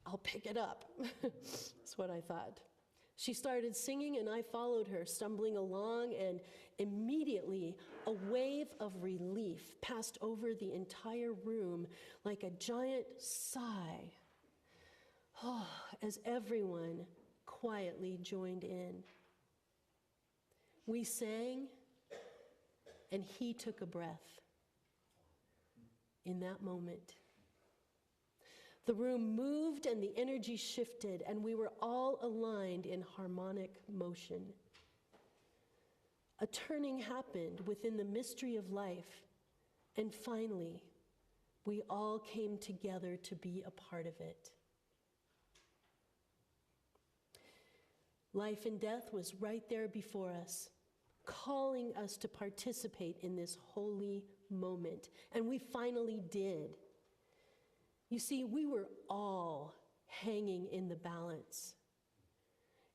I'll pick it up. That's what I thought. She started singing, and I followed her, stumbling along, and immediately a wave of relief passed over the entire room like a giant sigh, as everyone quietly joined in. We sang, and he took a breath. In that moment, the room moved and the energy shifted, and we were all aligned in harmonic motion. A turning happened within the mystery of life, and finally, we all came together to be a part of it. Life and death was right there before us, calling us to participate in this holy moment, and we finally did. You see, we were all hanging in the balance.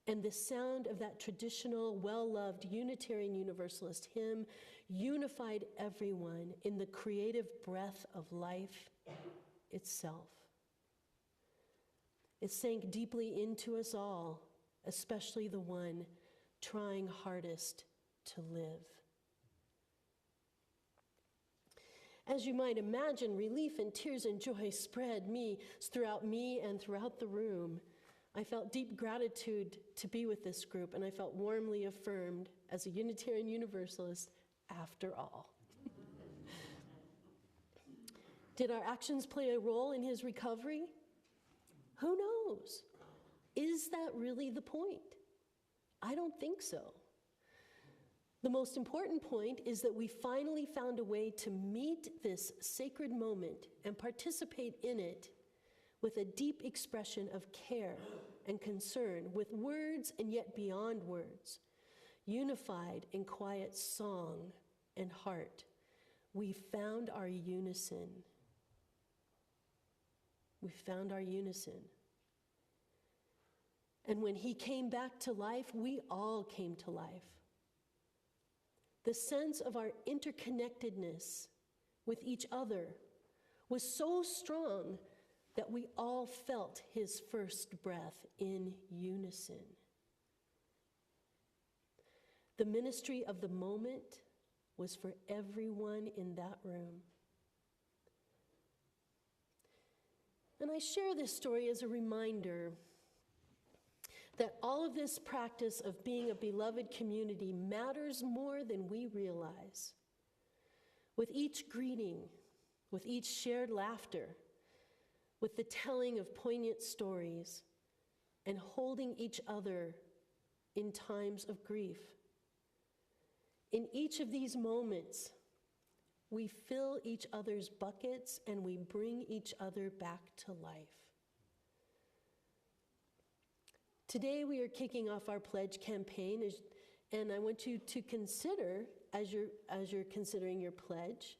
And the sound of that traditional, well-loved Unitarian Universalist hymn unified everyone in the creative breath of life itself. It sank deeply into us all, especially the one trying hardest to live. As you might imagine, relief and tears and joy spread throughout me and throughout the room. I felt deep gratitude to be with this group, and I felt warmly affirmed as a Unitarian Universalist after all. Did our actions play a role in his recovery? Who knows? Is that really the point? I don't think so. The most important point is that we finally found a way to meet this sacred moment and participate in it with a deep expression of care and concern, with words and yet beyond words, unified in quiet song and heart. We found our unison. We found our unison. And when he came back to life, we all came to life. The sense of our interconnectedness with each other was so strong that we all felt his first breath in unison. The ministry of the moment was for everyone in that room. And I share this story as a reminder that all of this practice of being a beloved community matters more than we realize. With each greeting, with each shared laughter, with the telling of poignant stories, and holding each other in times of grief. In each of these moments, we fill each other's buckets and we bring each other back to life. Today we are kicking off our pledge campaign, and I want you to consider, as you're considering your pledge,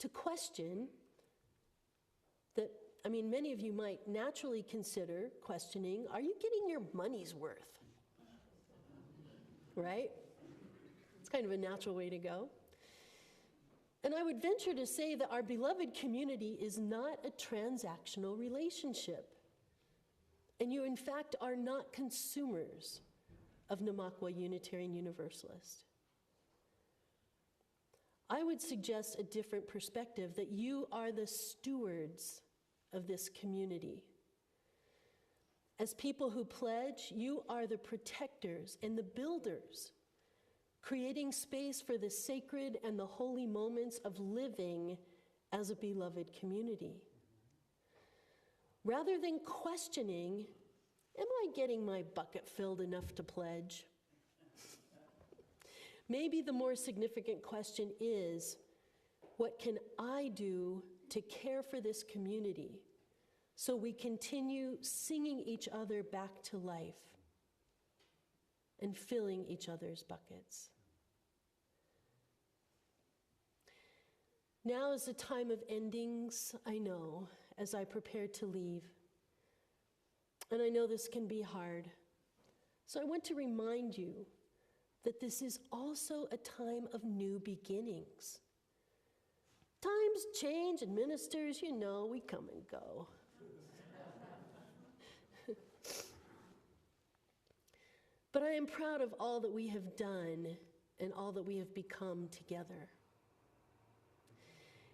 to question that, many of you might naturally consider questioning, are you getting your money's worth? Right? It's kind of a natural way to go. And I would venture to say that our beloved community is not a transactional relationship. And you, in fact, are not consumers of Namaqua Unitarian Universalist. I would suggest a different perspective, that you are the stewards of this community. As people who pledge, you are the protectors and the builders, creating space for the sacred and the holy moments of living as a beloved community. Rather than questioning, am I getting my bucket filled enough to pledge? Maybe the more significant question is, what can I do to care for this community so we continue singing each other back to life and filling each other's buckets? Now is the time of endings, I know, as I prepare to leave. And I know this can be hard. So I want to remind you that this is also a time of new beginnings. Times change and ministers, we come and go. But I am proud of all that we have done and all that we have become together.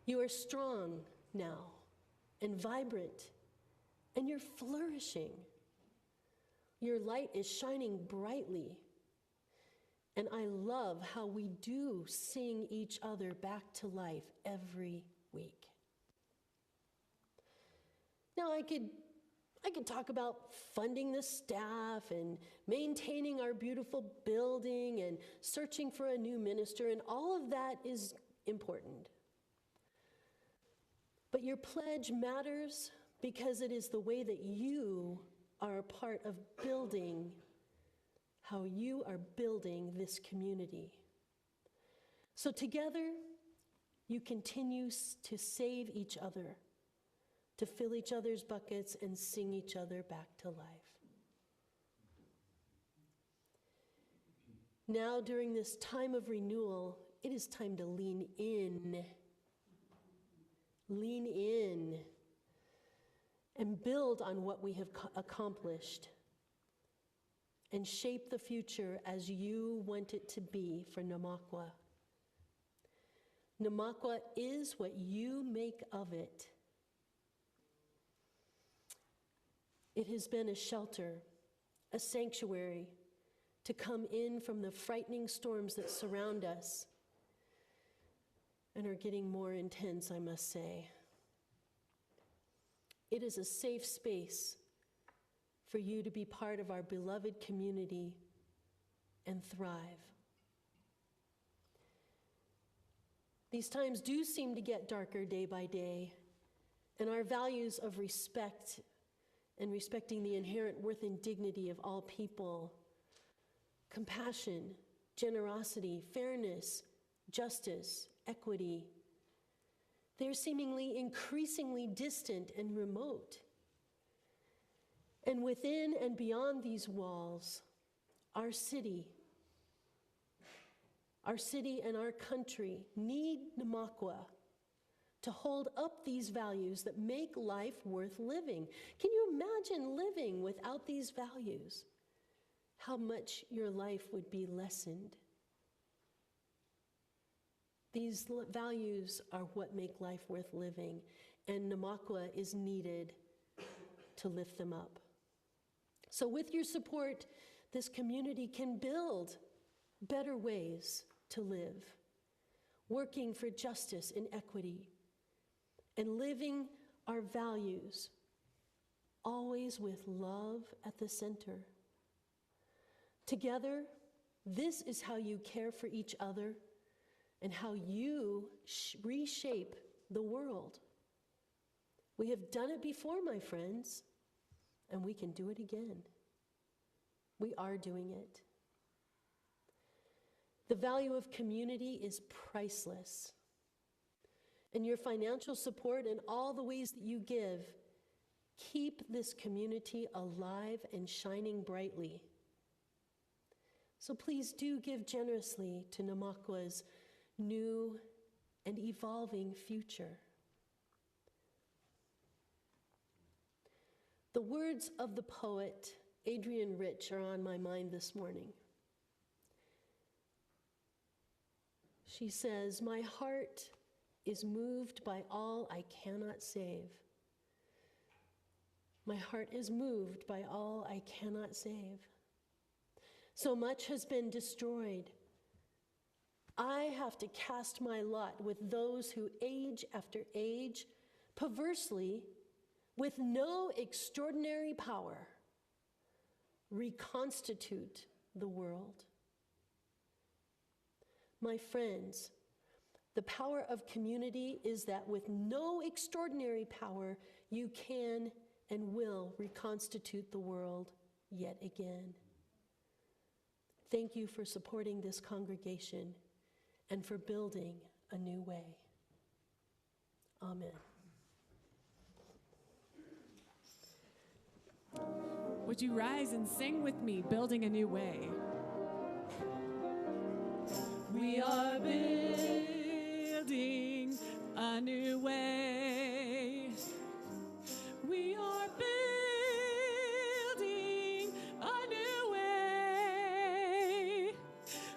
You are strong now and vibrant, and you're flourishing. Your light is shining brightly, and I love how we do sing each other back to life every week. Now, I could talk about funding the staff and maintaining our beautiful building and searching for a new minister, and all of that is important. But your pledge matters because it is the way that you are a part of building, how you are building this community. So together, you continue to save each other, to fill each other's buckets and sing each other back to life. Now, during this time of renewal, it is time to lean in. Lean in and build on what we have accomplished and shape the future as you want it to be for Namaqua. Namaqua is what you make of it. It has been a shelter, a sanctuary to come in from the frightening storms that surround us and are getting more intense, I must say. It is a safe space for you to be part of our beloved community and thrive. These times do seem to get darker day by day, and our values of respect and respecting the inherent worth and dignity of all people, compassion, generosity, fairness, justice, equity, they're seemingly increasingly distant and remote. And within and beyond these walls, our city and our country need Namaqua to hold up these values that make life worth living. Can you imagine living without these values? How much your life would be lessened. These values are what make life worth living, and Namaqua is needed to lift them up. So with your support, this community can build better ways to live, working for justice and equity, and living our values, always with love at the center. Together, this is how you care for each other and how you reshape the world. We have done it before, my friends, and we can do it again. We are doing it. The value of community is priceless. And your financial support and all the ways that you give keep this community alive and shining brightly. So please do give generously to Namaqua's new and evolving future. The words of the poet Adrienne Rich are on my mind this morning. She says, "My heart is moved by all I cannot save. My heart is moved by all I cannot save. So much has been destroyed. I have to cast my lot with those who age after age, perversely, with no extraordinary power, reconstitute the world." My friends, the power of community is that with no extraordinary power, you can and will reconstitute the world yet again. Thank you for supporting this congregation and for building a new way. Amen. Would you rise and sing with me, Building a New Way? We are building a new way. We are building a new way.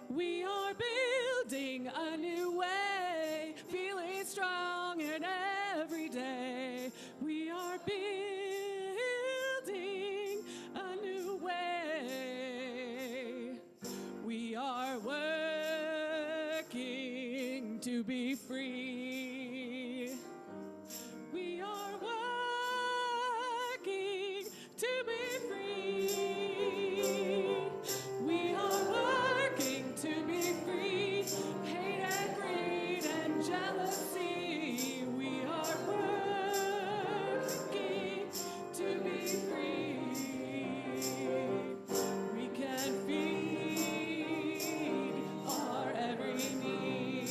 We are building a new way, feeling strong in every day. We are building a new way. We are working to be free. We are working to be free. We are working to be free. Hate and greed and jealousy. We are working to be free. We can feed our every need.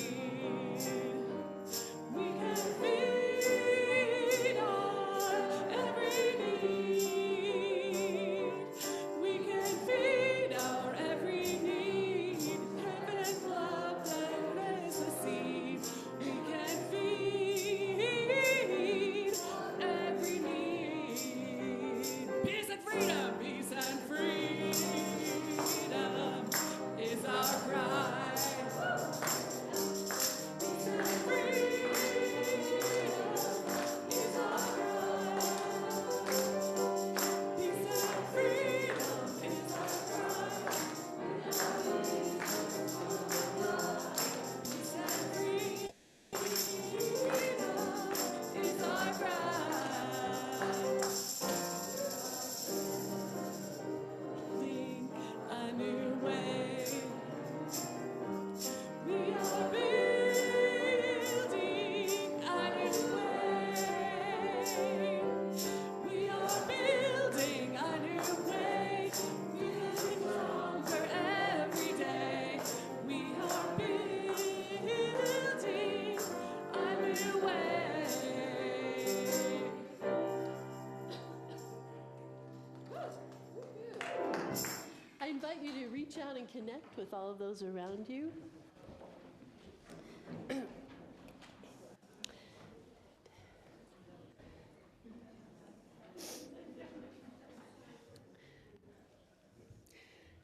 connect with all of those around you.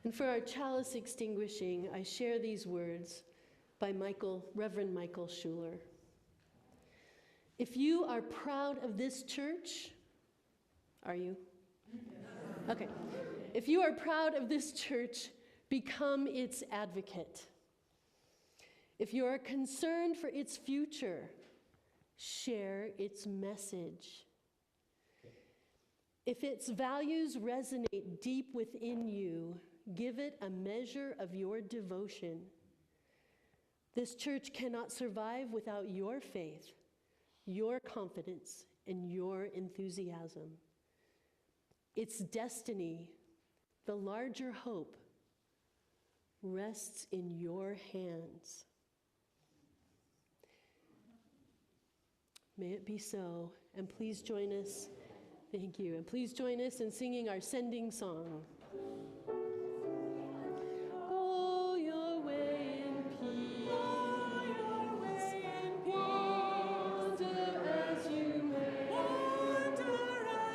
And for our chalice extinguishing, I share these words by Reverend Michael Schuler. If you are proud of this church, are you? Okay. If you are proud of this church, become its advocate. If you are concerned for its future, share its message. If its values resonate deep within you, give it a measure of your devotion. This church cannot survive without your faith, your confidence, and your enthusiasm. Its destiny, the larger hope, rests in your hands. May it be so, and please join us. Thank you, and please join us in singing our sending song. Go your way in peace. Go your way in peace. Wander as you may. Wander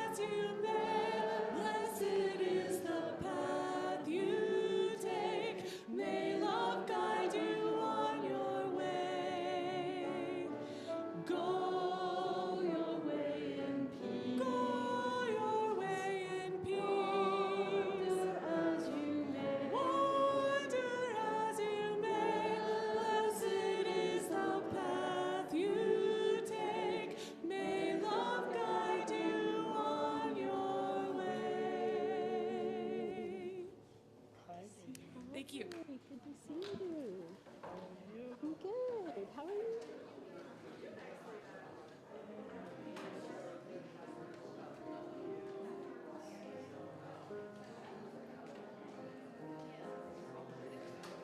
as you may. Blessed is the path you take. May love guide you on your way. Go your way in peace. Go your way in peace. Wander as you may. Wander as you may. Blessed is the path you take. May love guide you on your way. Thank you. Good to see you.